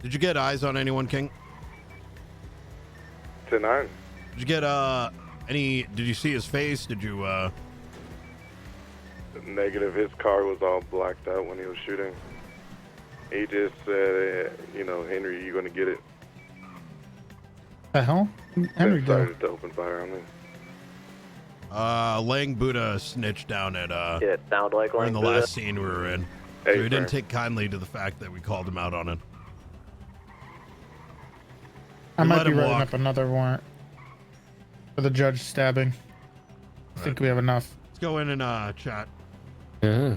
Did you get eyes on anyone, King? 10-9. Did you get did you see his face? Did you Negative. His car was all blacked out when he was shooting. He just said, Henry, you gonna get it. The hell? Henry started to open fire on me. Lang Buddha snitched down at Yeah, it sounded like in the Buddha. last scene we were in. Hey, So he didn't Frank. take kindly to the fact that we called him out on it. I We might let be him writing walk. up another warrant for the judge stabbing. I think we have enough. Let's go in and chat. Yeah.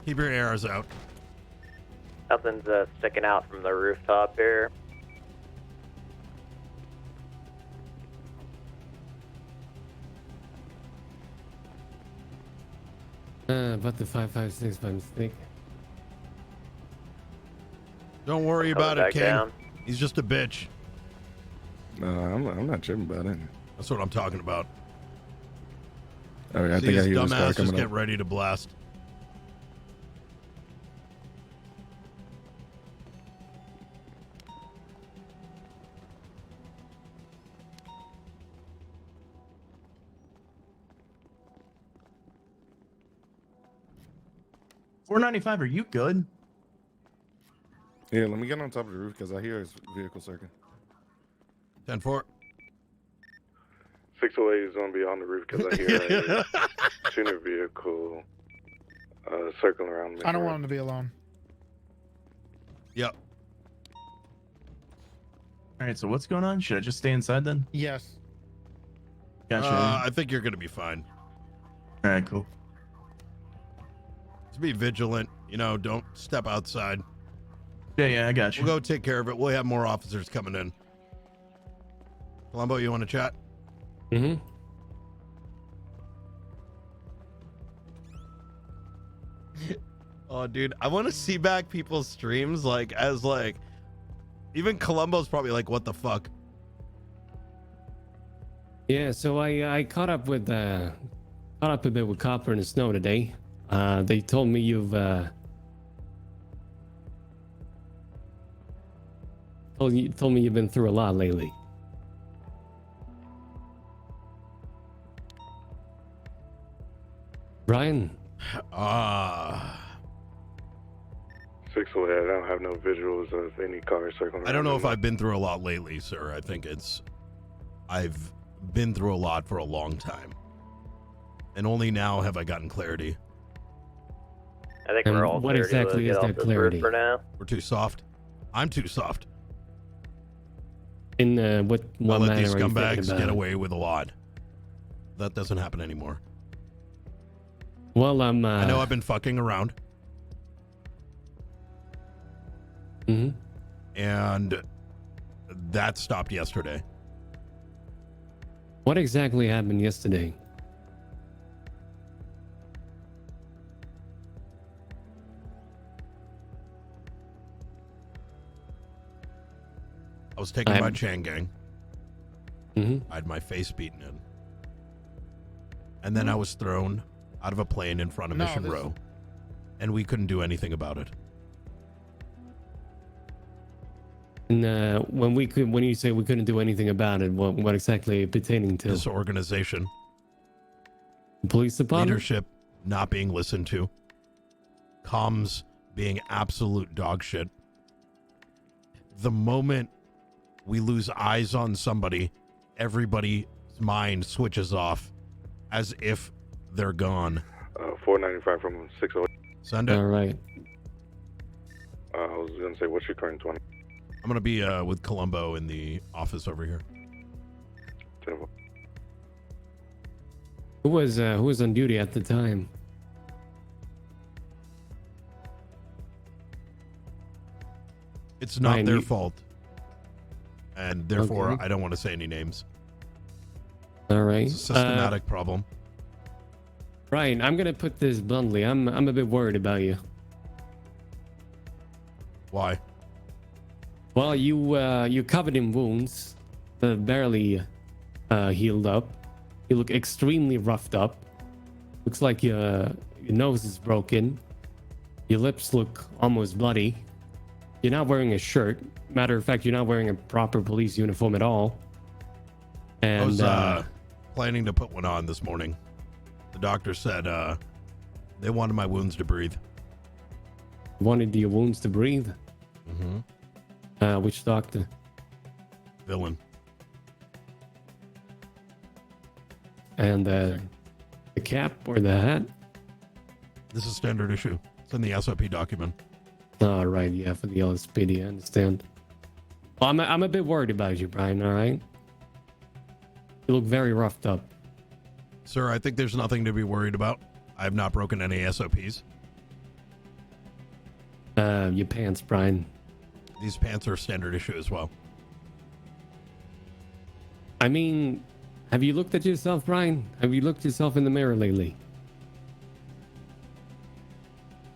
Keep your arrows out. Nothing's sticking out from the rooftop here. About the 556 by mistake. Don't worry Coming about it, back King. down. He's just a bitch. No, I'm not tripping about it. That's what I'm talking about. All right, I See think I his hear this car dumbass just coming get up. ready to blast. $495. Are you good? Yeah, let me get on top of the roof because I hear his vehicle circling. 10-4. 608 is gonna be on the roof because I hear a tuner vehicle circling around me. I don't want him to be alone. Yep. All right, so what's going on? Should I just stay inside then? Yes. Gotcha. I think you're gonna be fine. All right, cool. Just be vigilant. Don't step outside. Yeah, I got you. We'll go take care of it. We'll have more officers coming in. Columbo, you want to chat? Mm-hmm. Oh, dude, I want to see back people's streams even Columbo's probably like, what the fuck? Yeah, so I caught up a bit with Copper and Snow today. They told me told me you've been through a lot lately. Brian? 608, I don't have no visuals of any cars circling around. I don't know if me. I've been through a lot lately, sir. I think I've been through a lot for a long time. And only now have I gotten clarity. I think And we're all what clear to exactly get is off that this clarity? roof for now. We're too soft. I'm too soft. In what I'll let manner these are you thinking scumbags about get it? away with a lot. That doesn't happen anymore. Well, I know I've been fucking around. Mm-hmm. And that stopped yesterday. What exactly happened yesterday? I was taking my chain gang. Mm-hmm. I had my face beaten in. And then I was thrown out of a plane in front of No, Mission this- Row. And we couldn't do anything about it. And when you say we couldn't do anything about it, what exactly pertaining to? This organization, Police department? leadership not being listened to, comms being absolute dog shit. The moment we lose eyes on somebody, everybody's mind switches off as if they're gone. 495 from 608. Send it. All right. I was gonna say, what's your current 20? I'm going to be with Columbo in the office over here. 10-4. Who was on duty at the time? It's not Ryan, their you- fault. And therefore, Okay. I don't want to say any names. All right. It's a systematic problem. Ryan, I'm gonna put this bluntly. I'm a bit worried about you. Why? Well, you covered in wounds, barely healed up. You look extremely roughed up. Looks like your nose is broken. Your lips look almost bloody. You're not wearing a shirt. Matter of fact, you're not wearing a proper police uniform at all. And I was planning to put one on this morning. The doctor said they wanted my wounds to breathe. wanted your wounds to breathe. Mm-hmm. Which doctor? Villain. And the cap or the hat? This is standard issue. It's in the SOP document. Oh, right. Yeah, for the LSPD. I understand. Well, I'm a bit worried about you, Brian. All right. You look very roughed up. Sir, I think there's nothing to be worried about. I have not broken any SOPs. Your pants, Brian. These pants are standard issue as well. I mean, have you looked at yourself, Brian? Have you looked yourself in the mirror lately?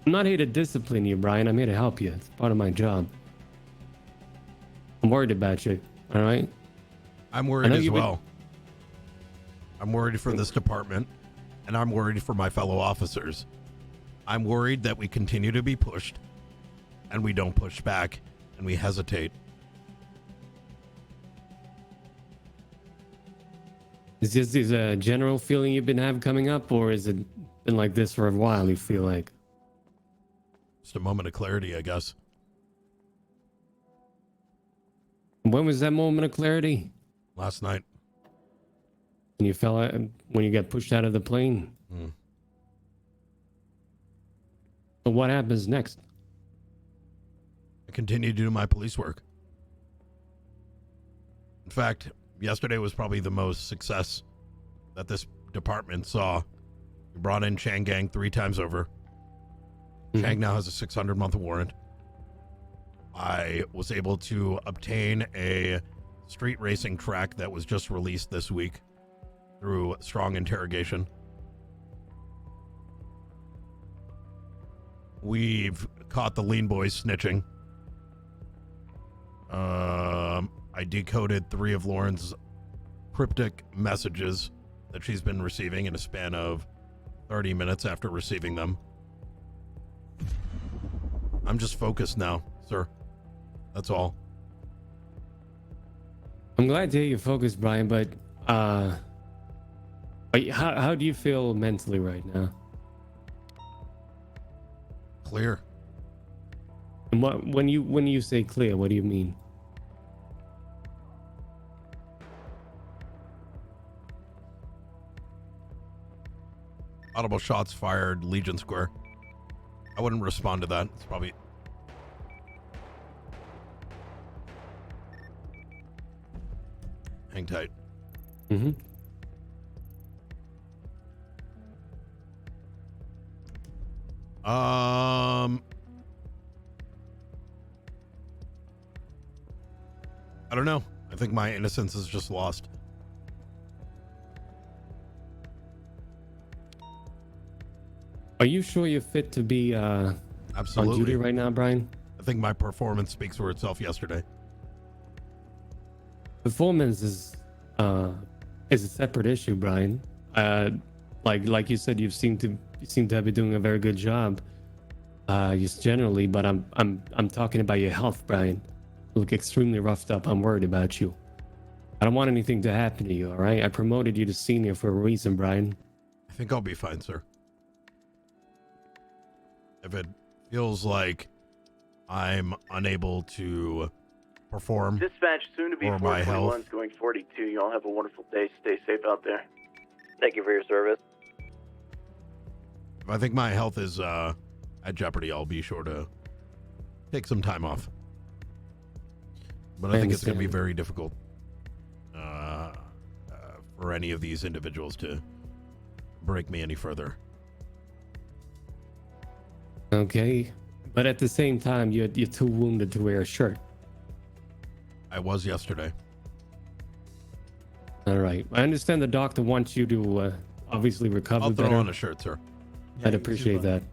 I'm not here to discipline you, Brian. I'm here to help you. It's part of my job. I'm worried about you. All right. I'm worried as well. I'm worried for this department, and I'm worried for my fellow officers. I'm worried that we continue to be pushed, and we don't push back, and we hesitate. Is this a general feeling you've been having coming up, or is it been like this for a while? You feel like Just a moment of clarity, I guess. when was that moment of clarity? Last night. When you fell out, when you got pushed out of the plane. So what happens next? I continue to do my police work. In fact, yesterday was probably the most success that this department saw. We brought in Chang Gang 3 times over. Chang now has a 600-month warrant. I was able to obtain a street racing track that was just released this week through strong interrogation. We've caught the Leanbois snitching. I decoded 3 of Lauren's cryptic messages that she's been receiving in a span of 30 minutes after receiving them. I'm just focused now, sir. That's all. I'm glad to hear you're focused, Brian, but how do you feel mentally right now? Clear. And when you say clear, what do you mean? Audible shots fired, Legion Square. I wouldn't respond to that. It's probably... Hang tight. Mm-hmm. I don't know. I think my innocence is just lost. Are you sure you're fit to be on Absolutely. duty right now, Brian? I think my performance speaks for itself yesterday. Performance is a separate issue, Brian. Like you said, you seem to be doing a very good job, just generally. But I'm talking about your health, Brian. You look extremely roughed up. I'm worried about you. I don't want anything to happen to you. All right. I promoted you to senior for a reason, Brian. I think I'll be fine, sir. If it feels like I'm unable to perform Dispatch soon to be or my 421 health, is going 42. You all have a wonderful day. Stay safe out there. Thank you for your service. if I think my health is at jeopardy, I'll be sure to take some time off. But I think it's going to be very difficult for any of these individuals to break me any further. Okay, but at the same time, you're too wounded to wear a shirt. I was yesterday. All right. I understand the doctor wants you to obviously recover I'll throw better. on a shirt, sir. I'd appreciate that.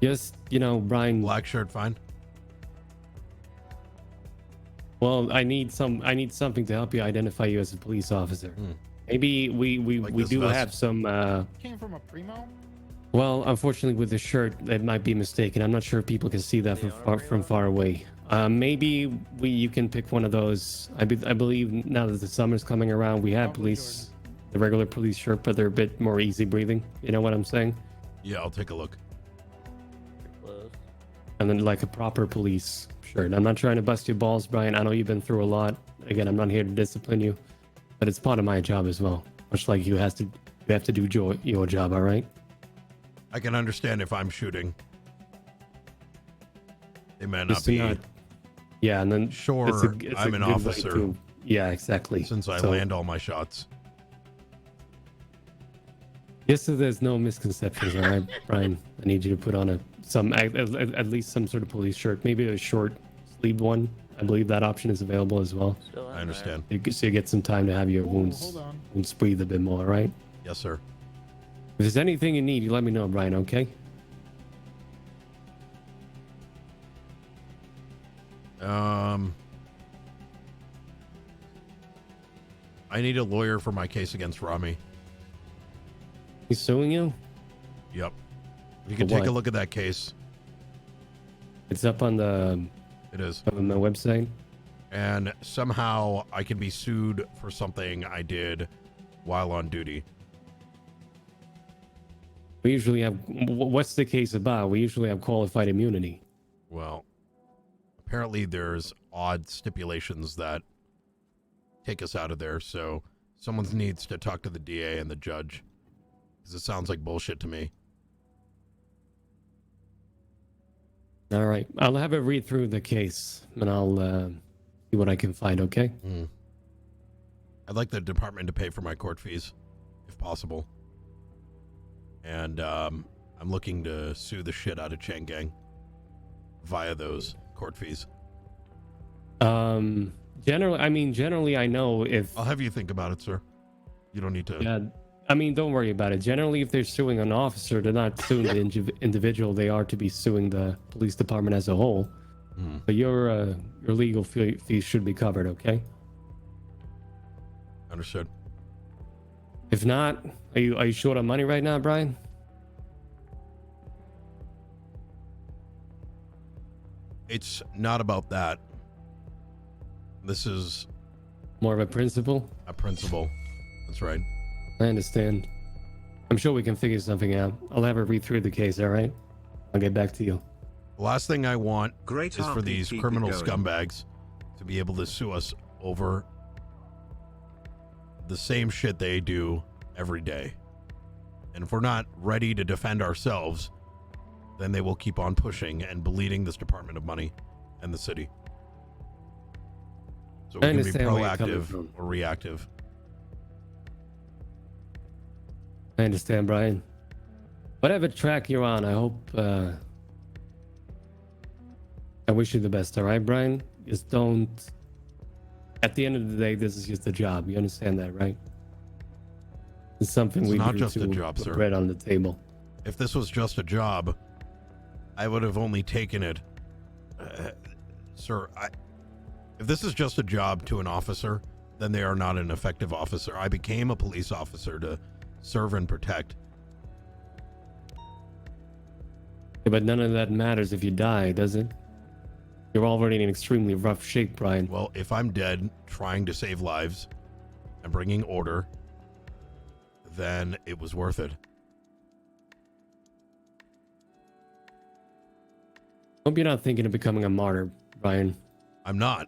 Just, Brian. Black shirt, fine. Well, I need something to help you identify you as a police officer. Maybe we Like do this vest? have some. Came from a primo. Well, unfortunately, with the shirt, it might be mistaken. I'm not sure if people can see that from far away. Maybe you can pick one of those. I believe now that the summer's coming around, we have police, the regular police shirt, but they're a bit more easy breathing. You know what I'm saying? Yeah, I'll take a look. And then like a proper police shirt. I'm not trying to bust your balls, Brian. I know you've been through a lot. Again, I'm not here to discipline you, but it's part of my job as well. Much like you have to do your job. All right. I can understand if I'm shooting. It may not Just to be. not- yeah, and then Sure, it's I'm a an good way officer. Yeah, exactly. Since I So, land all my shots. just so there's no misconceptions, all right, Brian. I need you to put on at least some sort of police shirt, maybe a short sleeved one. I believe that option is available as well. I understand. So you get some time to have your Hold on. wounds breathe a bit more, all right? Yes, sir. If there's anything you need, you let me know, Brian, okay? I need a lawyer for my case against Rami. He's suing you? Yep. You can For take a what? look at that case. It's up on the It is. on the website. And somehow I can be sued for something I did while on duty. We usually have what's the case about? We usually have qualified immunity. Well, apparently there's odd stipulations that take us out of there, so someone needs to talk to the DA and the judge. Because it sounds like bullshit to me. All right, I'll have a read through the case and I'll see what I can find. Okay. I'd like the department to pay for my court fees, if possible. And I'm looking to sue the shit out of Chang Gang via those court fees. Generally, I know if I'll have you think about it, sir. You don't need to. yeah, I mean, don't worry about it. Generally, if they're suing an officer, they're not suing the individual. They are to be suing the police department as a whole. But your legal fees should be covered. Okay. Understood. If not, are you short on money right now, Brian? It's not about that. This is More of a principle? a principle. That's right. I understand. I'm sure we can figure something out. I'll have her read through the case, all right? I'll get back to you. The last thing I want Great is for RP, these keep it criminal going. scumbags to be able to sue us over the same shit they do every day. And if we're not ready to defend ourselves, then they will keep on pushing and bleeding this department of money and the city. So we I can be understand where you're coming proactive from. or reactive. I understand, Brian. Whatever track you're on, I hope I wish you the best, all right, Brian? Just don't at the end of the day, this is just a job. You understand that, right? It's something It's we not do just to a job, put sir. bread on the table. If this was just a job, I would have only taken it. Sir, if this is just a job to an officer, then they are not an effective officer. I became a police officer to serve and protect. Yeah, but none of that matters if you die, does it? You're already in extremely rough shape, Brian. Well, if I'm dead trying to save lives and bringing order, then it was worth it. Hope you're not thinking of becoming a martyr, Brian. I'm not.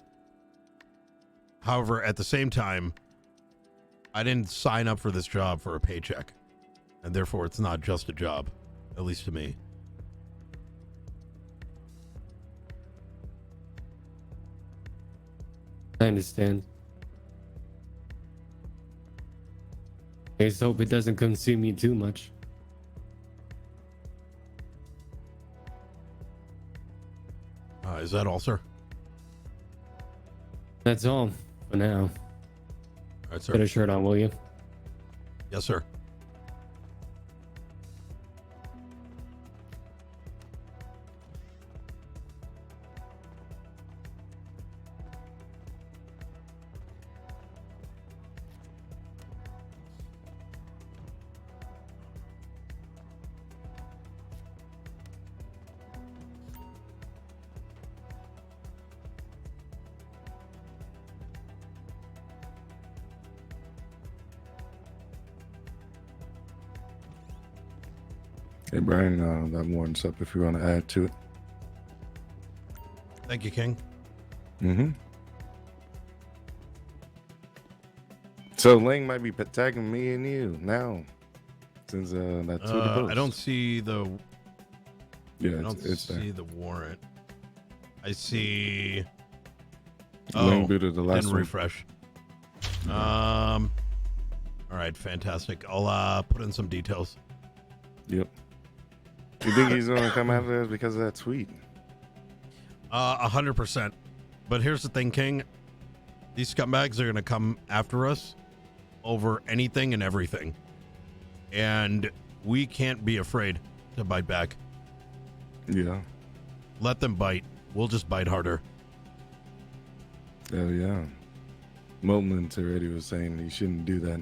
However, at the same time, I didn't sign up for this job for a paycheck. And therefore, it's not just a job, at least to me. I understand. I just hope it doesn't consume you too much. Is that all, sir? That's all for now. All right, sir. Put a shirt on, will you? Yes, sir. Hey, Brian, that warrants up if you want to add to it. Thank you, King. Mm-hmm. So Lang might be tagging me and you now, since that Twitter post. I don't see the. Yeah, I don't it's see there. the warrant. I see. Lang booted the last didn't one. refresh. All right, fantastic. I'll put in some details. Yep. You think he's gonna come after us because of that tweet? 100%. But here's the thing, King. These scumbags are gonna come after us over anything and everything, and we can't be afraid to bite back. Yeah. Let them bite. We'll just bite harder. Oh yeah. Moment already was saying he shouldn't do that.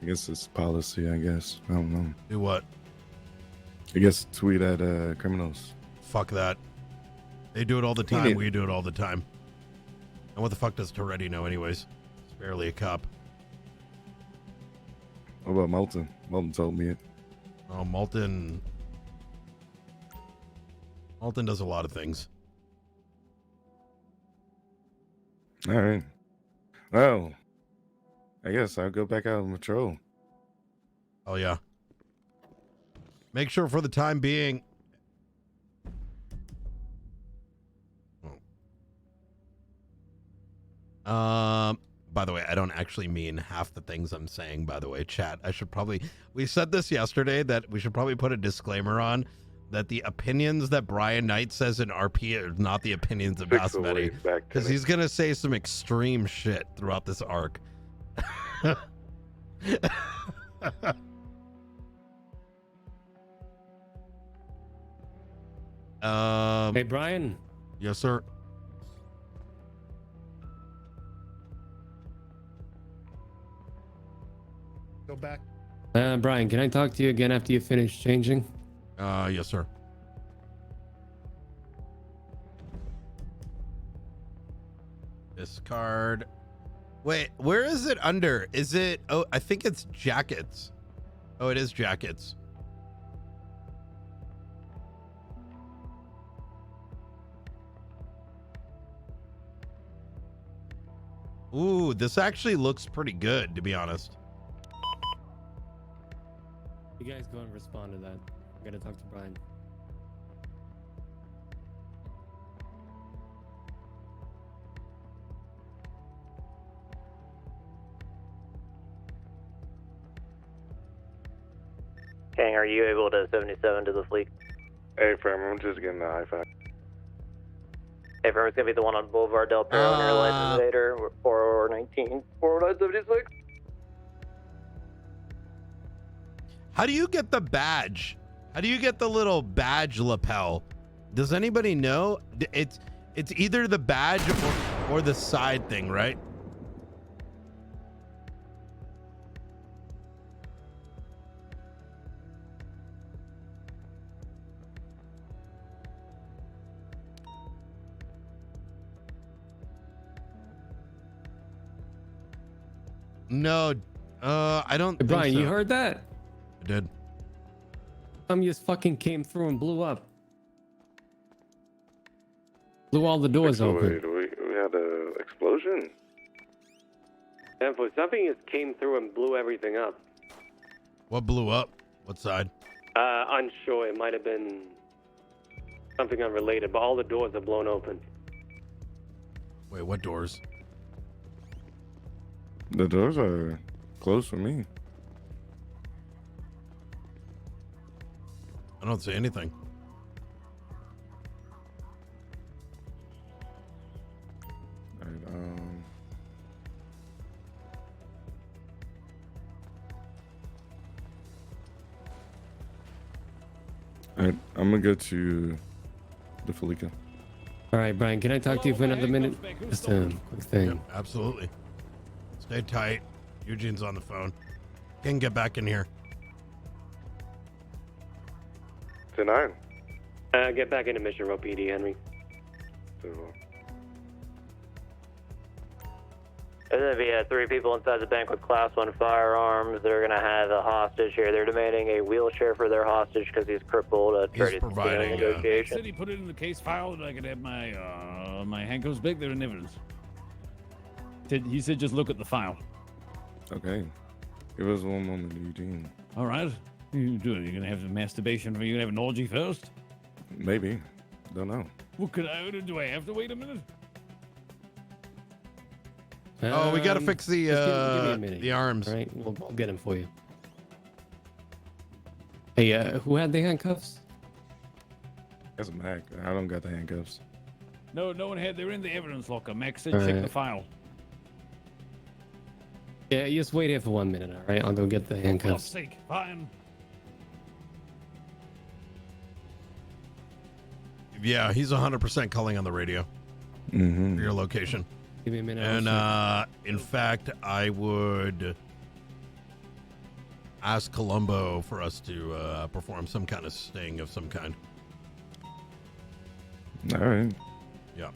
I guess it's policy. I guess I don't know. Do what? I guess tweet at criminals. Fuck that. They do it all the time. We do it all the time. And what the fuck does Toretti know anyways? He's barely a cop. What about Moulton? Moulton told me it. Oh, Moulton does a lot of things. All right. Well, I guess I'll go back out and patrol. Oh yeah. Make sure for the time being. By the way, I don't actually mean half the things I'm saying, by the way, chat. We said this yesterday that we should probably put a disclaimer on that the opinions that Brian Knight says in RP are not the opinions of Dasmehdi, because he's going to say some extreme shit throughout this arc. Hey, Brian. Yes, sir. Go back. Brian, can I talk to you again after you finish changing? Yes, sir. Discard. Wait, where is it under? Is it? Oh, I think it's jackets. Oh, it is jackets. Ooh, this actually looks pretty good, to be honest. You guys go and respond to that. I gotta talk to Brian. King, are you able to 77 to the fleet? Hey, fam, I'm just getting the I-5. Hey, fam, it's gonna be the one on Boulevard Del Perro near License Vader, 419, 40976. How do you get the badge? How do you get the little badge lapel? Does anybody know? It's either the badge or the side thing, right? No, I don't. Hey, Brian, think so. you heard that? I did. Some just fucking came through and blew up. Blew all the doors open. We had an explosion. Something just came through and blew everything up. What blew up? What side? Unsure. It might have been something unrelated, but all the doors are blown open. Wait, what doors? The doors are closed for me. I don't see anything. All right, all right, I'm gonna go to the Felica. All right, Brian, can I talk to you for another minute? Just a quick thing. Yep, absolutely. Stay tight. Eugene's on the phone. Can get back in here. 10-9. Get back into Mission Row PD, Henry. There's going to be 3 people inside the bank with Class 1 firearms. They're going to have a hostage here. They're demanding a wheelchair for their hostage because he's crippled. He's providing, negotiation. Said he put it in the case file that I could have my my handcuffs back there in evidence. He said just look at the file. Okay. Give us one moment, Eugene. All right. You do it. You're gonna have some masturbation. You're gonna have an orgy first. Maybe. Don't know. Well, do I have to wait a minute? Oh, we got to fix the just give me a minute. the arms. All right, we'll get him for you. Hey, who had the handcuffs? That's Mac. I don't got the handcuffs. No one had. They were in the evidence locker. Max said All check right. the file. Yeah, just wait here for 1 minute, all right? I'll go get the For God's handcuffs. sake, fine. Yeah, he's 100% calling on the radio Mm-hmm. for your location. Give me a minute. And I'll in fact, I would ask Columbo for us to perform some kind of sting of some kind. All right. Yeah.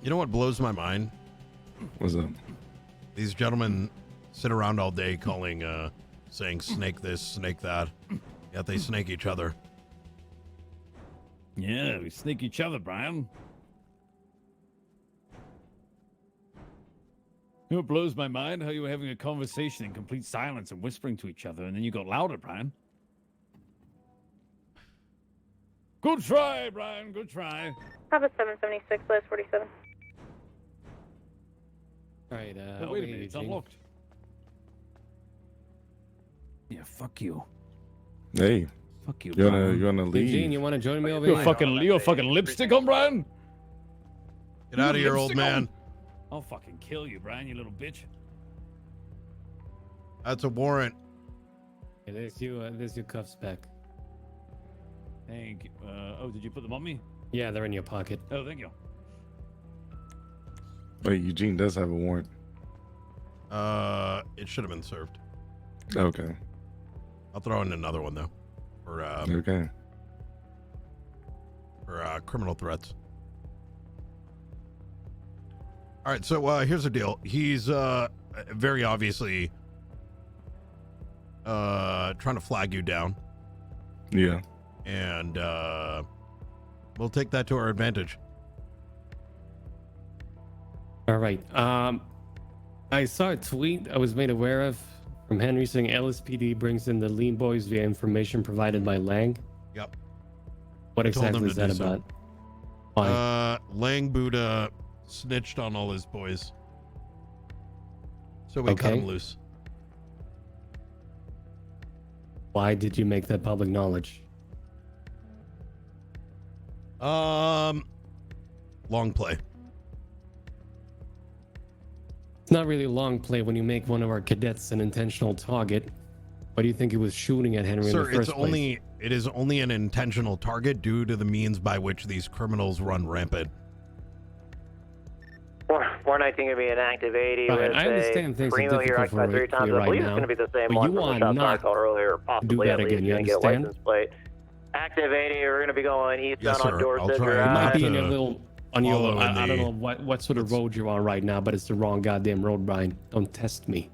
You know what blows my mind? What's up? These gentlemen sit around all day calling, saying snake this, snake that, yet they snake each other. Yeah, we snake each other, Brian. You know what blows my mind? How you were having a conversation in complete silence and whispering to each other, and then you got louder, Brian. Good try, Brian. Good try. Papa 776, last 47. All right, Oh, wait a minute, it's Eugene. unlocked. Yeah, fuck you. Hey, Fuck you, you Brian. wanna leave? Eugene, you want to join me over You here? fucking lipstick on, Brian? Get out of here, old Lipstick on? man. I'll fucking kill you, Brian, you little bitch. That's a warrant. Hey, there's your cuffs back. Thank you. Oh, did you put them on me? Yeah, they're in your pocket. Oh, thank you. Wait, Eugene does have a warrant. It should have been served. Okay. I'll throw in another one though, for Okay. criminal threats. All right, so here's the deal. He's very obviously trying to flag you down, Yeah. and we'll take that to our advantage. All right. I saw a tweet I was made aware of from Henry saying LSPD brings in the Leanbois via information provided by Lang. Yep. What I told them exactly is to that do so. about? Why? Lang Buddha snitched on all his boys, so we cut Okay. him loose. Why did you make that public knowledge? Long play. It's not really long play when you make one of our cadets an intentional target. Why do you think he was shooting at Henry in Sir, the first place? it is only an intentional target due to the means by which these criminals run rampant. 419 going to be an active 80 Right, with I understand a things are Primo here difficult for occupied 3 you times. I right believe now, it's going to be the same but one you from the are shots I not called earlier, or possibly that at least again, you going to get a understand? license plate. Active 80, we're going to be going eastbound Yes, on sir. Dorset I'll try You not might Drive. be in a to little on your. follow in I don't the- know what sort of road you're on right now, but it's the wrong goddamn road, Brian. Don't test me.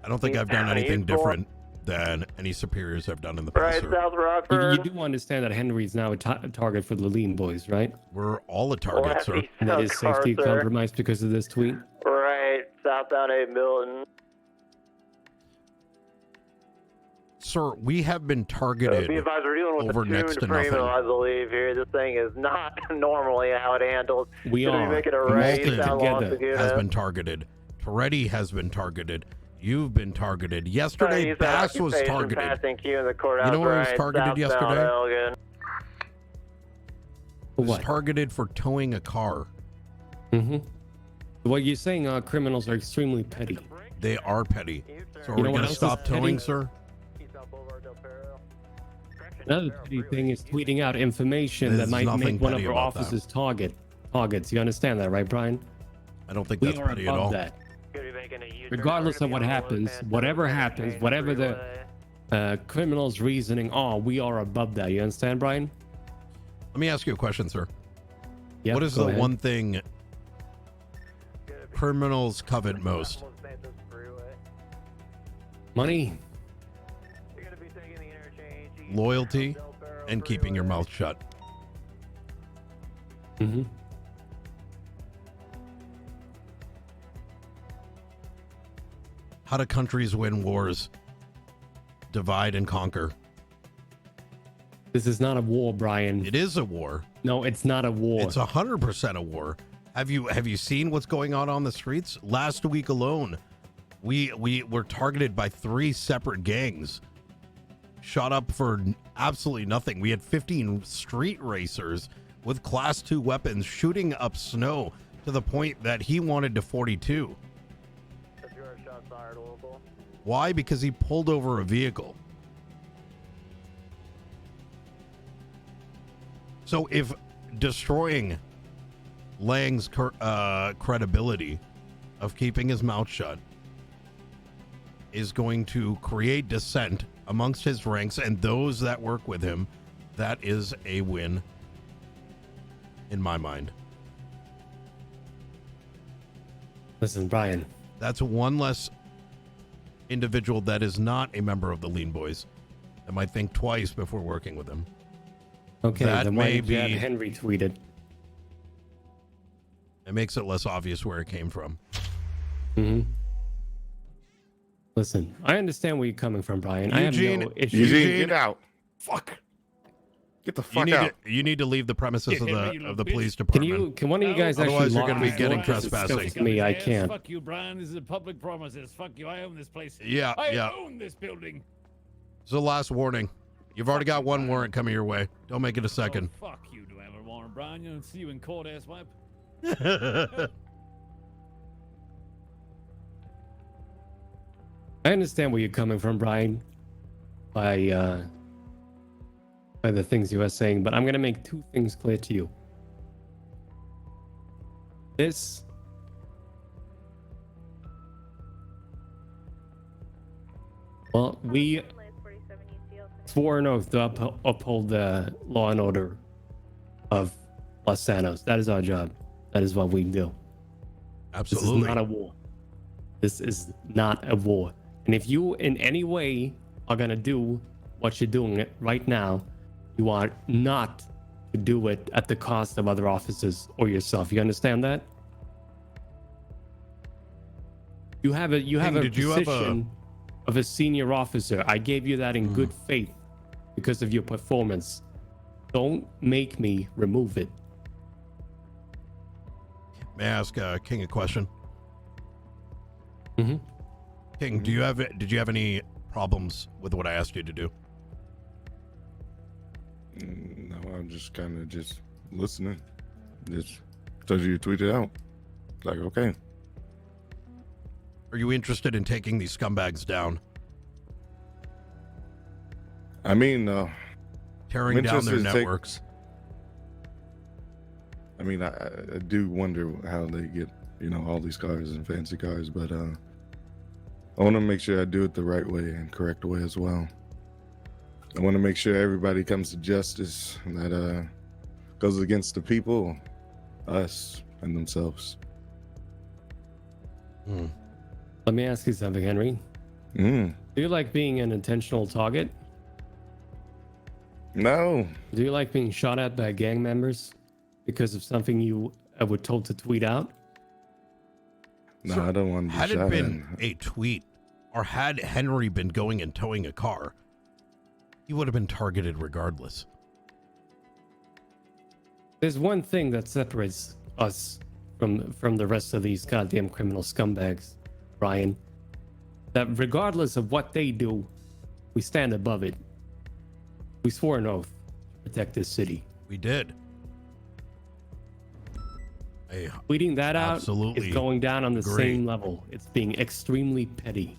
I don't think I've done Eastbound, anything eastbound. different than any superiors have done in the past, Right, sir. South You Rockford. do understand that Henry is now a target for the Leanbois, right? We're all a target, sir. Left And that eastbound is car, safety sir. compromised because of this tweet. Right, southbound 8 Milton. Sir, we have been Be targeted. advised, we're dealing with over a next tuned to nothing. Primo, I believe, here. This thing is not normally how it handles. We Gonna are. be making a right Malton down Los together Lagunas. has been targeted. Toretti has been targeted. You've been targeted. Yesterday, He's Bass was occupation, targeted. Passing Q in the courthouse. You know where he was right, targeted southbound yesterday? Elgin. Was What? targeted for towing a car. Mm-hmm. What you're saying, criminals are extremely petty. They are petty. So are You we know what going to else is stop towing, petty? sir? Eastbound Boulevard Del Perro. Another petty thing is tweeting out information that There's might nothing make one of petty our about that. officers targets. You understand that, right, Brian? I don't think We that's are petty at above all. that. Gonna be making a U-turn. Regardless We're of gonna what be on happens, Los whatever Angeles happens, Main whatever the Freeway. criminals' reasoning, we are above that. You understand, Brian? Let me ask you a question, sir. Yeah, What is go the ahead. one thing criminals covet most? Money. Loyalty and keeping your mouth shut. Mm-hmm. How do countries win wars? Divide and conquer. This is not a war, Brian. It is a war. No, it's not a war. It's 100% a war. Have you seen what's going on the streets? Last week alone, we were targeted by 3 separate gangs. Shot up for absolutely nothing. We had 15 street racers with class 2 weapons shooting up snow to the point that he wanted to 42. Why? Because he pulled over a vehicle. So if destroying Lang's credibility of keeping his mouth shut is going to create dissent amongst his ranks and those that work with him, that is a win in my mind. Listen, Brian. That's one less individual that is not a member of the Leanbois that might think twice before working with him. Okay, that then why may did you have be. Henry tweeted? It makes it less obvious where it came from. Mm-hmm. Listen, I understand where you're coming from, Brian. I have no issue. Eugene, get out. Fuck. Get the fuck out. You need to leave the premises of the police Can department. can one of you guys actually Otherwise, you're lock going to be this getting door? 'Cause it's trespassing. stuff to me, I can't. Fuck you, Brian. This is a public premises. Fuck you. I own this place. Yeah, I yeah. own this building. It's the last warning. You've already got one warrant coming your way. Don't make it a second. Oh, fuck you, do I have a warrant, Brian? You don't see you in court, asswipe. I understand where you're coming from, Brian, by the things you are saying, but I'm going to make 2 things clear to you. This well, we swore an oath to uphold the law and order of Los Santos. That is our job. That is what we do. Absolutely. This is not a war. This is not a war. And if you in any way are going to do what you're doing it right now, you are not to do it at the cost of other officers or yourself. You understand that? You have a position of a senior officer. I gave you that in good faith because of your performance. Don't make me remove it. May I ask King a question? Mm-hmm. King, did you have any problems with what I asked you to do? No, I'm just kind of just listening. Just because you tweeted out. Like, okay. Are you interested in taking these scumbags down? I mean, tearing down their networks. I mean, I do wonder how they get, all these cars and fancy cars, but I want to make sure I do it the right way and correct way as well. I want to make sure everybody comes to justice that goes against the people, us, and themselves. Let me ask you something, Henry. Do you like being an intentional target? No. Do you like being shot at by gang members because of something you were told to tweet out? No, I don't want to be Had shot it been at. a tweet, or had Henry been going and towing a car, he would have been targeted regardless. There's one thing that separates us from the rest of these goddamn criminal scumbags, Brian. That regardless of what they do, we stand above it. We swore an oath to protect this city. We did. Tweeting that out absolutely is going down on the agree. same level. It's being extremely petty.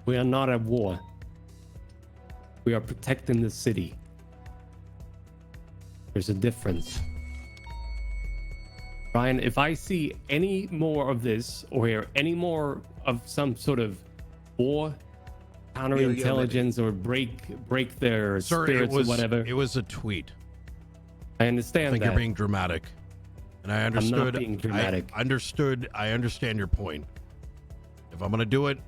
We are not at war. We are protecting the city. There's a difference. Brian, if I see any more of this or hear any more of some sort of war, counterintelligence, or break their Sir, spirits or whatever. It was a tweet. I I understand think that. you're being dramatic. And I understood. I'm not being dramatic. I understand your point. If I'm going to do it,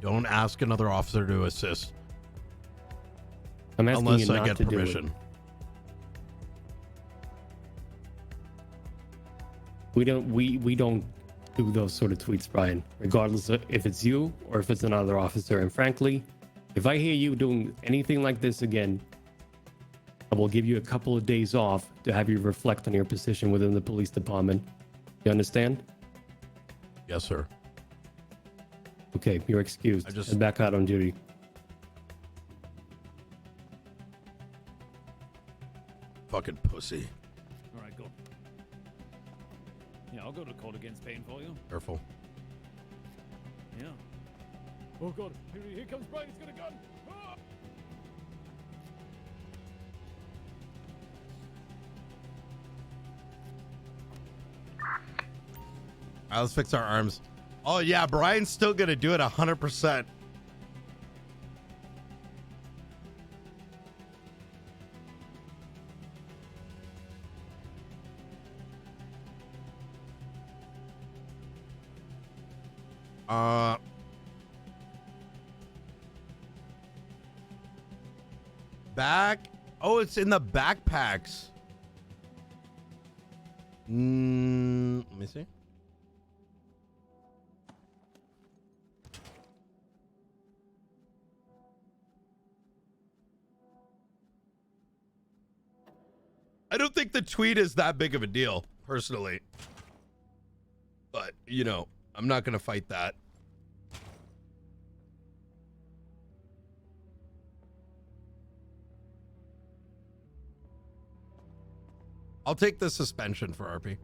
don't ask another officer to assist. I'm asking unless you I not get to permission. do it. We don't do those sort of tweets, Brian, regardless of if it's you or if it's another officer. And frankly, if I hear you doing anything like this again, I will give you a couple of days off to have you reflect on your position within the police department. You understand? Yes, sir. Okay, you're excused. Head back out on duty. Fucking pussy. All right, go. Yeah, I'll go to court against Payne for you. Careful. Yeah. Oh god, here comes Brian. He's got a gun. Ah! All right, let's fix our arms. Oh yeah, Brian's still gonna do it 100%. Back. Oh, it's in the backpacks. Let me see. I don't think the tweet is that big of a deal, personally. But, you know, I'm not going to fight that. I'll take the suspension for RP.